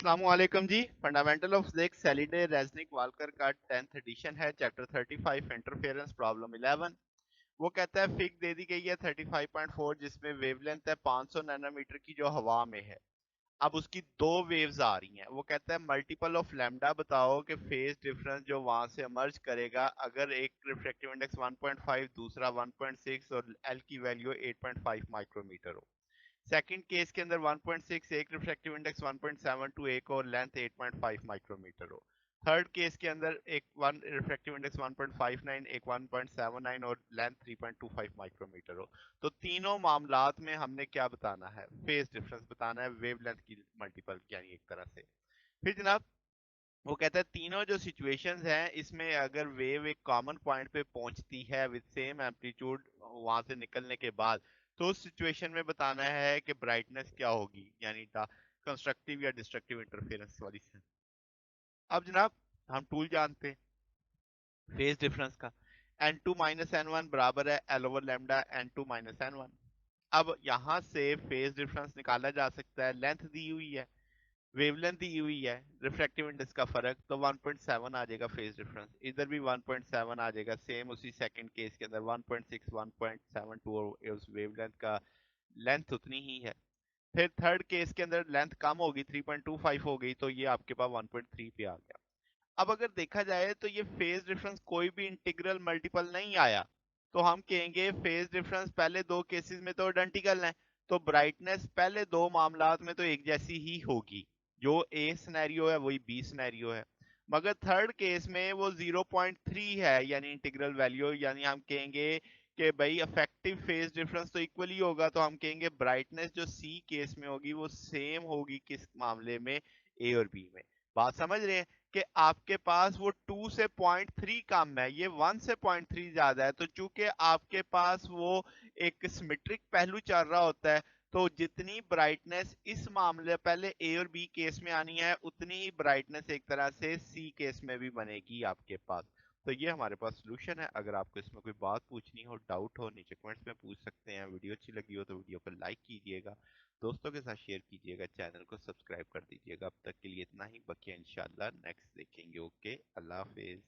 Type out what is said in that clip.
अस्सलाम वालेकुम जी। Fundamental of physics Halliday Resnick Walker का 10th एडिशन है, चैप्टर 35 इंटरफेरेंस प्रॉब्लम 11। वो कहता है फिग दे दी गई है 35.4 जिसमें वेवलेंथ है 500 नैनोमीटर की जो हवा में है। अब उसकी दो वेव्स आ रही हैं। वो कहता है मल्टीपल ऑफ लैम्डा बताओ कि फेज डिफरेंस जो वहां से इमर्ज करेगा अगर एक रिफ्रैक्टिव इंडेक्स 1.5 दूसरा 1.6 और एल की वैल्यू 8.5 माइक्रोमीटर हो। सेकंड केस के अंदर 1.6 एक रिफ्रैक्टिव इंडेक्स 1.72 एक और लेंथ 8.5 माइक्रोमीटर हो। थर्ड केस के अंदर एक वन रिफ्रैक्टिव इंडेक्स 1.59 एक 1.79 और लेंथ 3.25 माइक्रोमीटर हो। तो तीनों मामलात में हमने क्या बताना है? फेज डिफरेंस बताना है, वेवलेंथ की मल्टीपल यानी एक तरह से। फिर जनाब वो कहता है तीनों जो सिचुएशंस हैं इसमें अगर वेव एक कॉमन पॉइंट पे पहुंचती है विद सेम एम्पलीट्यूड वहां से निकलने के बाद, तो उस सिचुएशन में बताना है कि ब्राइटनेस क्या होगी, यानी कंस्ट्रक्टिव या डिस्ट्रक्टिव इंटरफेरेंस वाली से। अब जनाब हम टूल जानते हैं फेज डिफरेंस का। n2 माइनस एन वन बराबर है L over lambda n2 minus N one. अब यहां से फेज डिफरेंस निकाला जा सकता है। लेंथ दी हुई है, वेवलेंथ दी हुई है, रिफ्रैक्टिव इंडेक्स का फर्क, तो 1.7 आ जाएगा फेज डिफरेंस। इधर भी 1.7 आ जाएगा, सेम उसी सेकंड केस के अंदर 1.6 1.72 और उस वेवलेंथ का लेंथ उतनी ही है। फिर थर्ड केस के अंदर लेंथ कम होगी, 3.25 हो गई, तो ये आपके पास 1.3 पे आ गया। अब अगर देखा जाए तो ये फेज डिफरेंस कोई भी इंटीग्रल मल्टीपल नहीं आया, तो हम कहेंगे फेज डिफरेंस पहले दो केसेस में तो आइडेंटिकल है, तो ब्राइटनेस पहले दो मामलात में तो एक जैसी ही होगी। जो ए सिनेरियो है वही बी सिनेरियो है। मगर थर्ड केस में वो 0.3 है यानी इंटीग्रल वैल्यू, यानी हम कहेंगे कि भाई इफेक्टिव फेज डिफरेंस तो इक्वली होगा, तो हम कहेंगे ब्राइटनेस जो सी केस में होगी वो सेम होगी किस मामले में, ए और बी में। बात समझ रहे हैं कि आपके पास वो 2 से 0.3 कम है, ये 1 से 0.3 ज्यादा है, तो चूंकि आपके पास वो एक सिमेट्रिक पहलू चल रहा होता है, तो जितनी ब्राइटनेस इस मामले पहले ए और बी केस में आनी है उतनी ही ब्राइटनेस एक तरह से सी केस में भी बनेगी आपके पास। तो ये हमारे पास सोल्यूशन है। अगर आपको इसमें कोई बात पूछनी हो, डाउट हो, नीचे कमेंट्स में पूछ सकते हैं। वीडियो अच्छी लगी हो तो वीडियो को लाइक कीजिएगा, दोस्तों के साथ शेयर कीजिएगा, चैनल को सब्सक्राइब कर दीजिएगा। अब तक के लिए इतना ही, बाकी इंशाल्लाह नेक्स्ट देखेंगे। ओके, अल्लाह हाफिज।